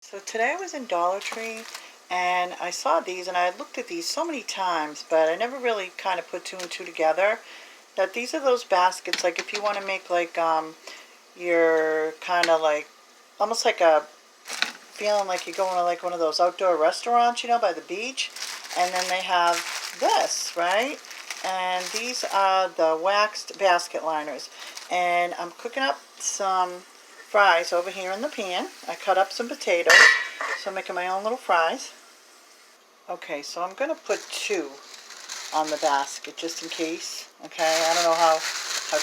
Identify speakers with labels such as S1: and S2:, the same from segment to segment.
S1: So today I was in Dollar Tree and I saw these and I had looked at these so many times, but I never really kind of put two and two together that these are those baskets, like if you want to make like your kind of like almost like a feeling like you're going to like one of those outdoor restaurants, by the beach, and then they have this, right? And these are the waxed basket liners. And I'm cooking up some fries over here in the pan. I cut up some potatoes, so I'm making my own little fries. Okay, so I'm going to put two on the basket just in case. Okay, I don't know how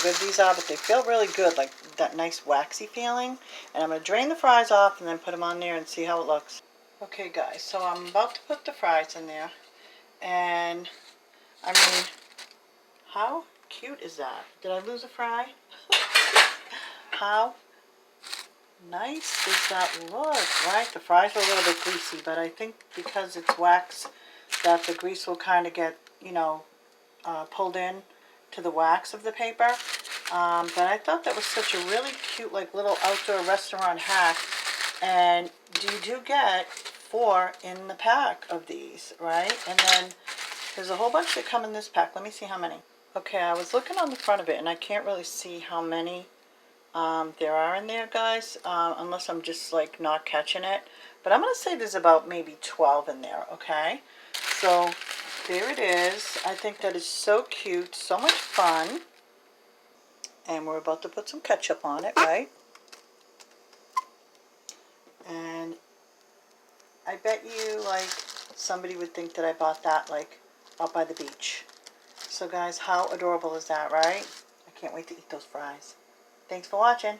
S1: good these are, but they feel really good, like that nice waxy feeling. And I'm going to drain the fries off and then put them on there and see how it looks. Okay guys, so I'm about to put the fries in there. And I mean, how cute is that? Did I lose a fry? How nice does that look, right? The fries are a little bit greasy, but I think because it's wax that the grease will kind of get, pulled in to the wax of the paper. But I thought that was such a really cute, like, little outdoor restaurant hack. And you do get 4 in the pack of these, right? And then there's a whole bunch that come in this pack. Let me see how many. Okay, I was looking on the front of it, and I can't really see how many there are in there, guys, unless I'm just, like, not catching it. But I'm going to say there's about maybe 12 in there, okay? So there it is. I think that is so cute, so much fun. And we're about to put some ketchup on it, right? And I bet you, like, somebody would think that I bought that, like, out by the beach. So, guys, how adorable is that, right? I can't wait to eat those fries. Thanks for watching.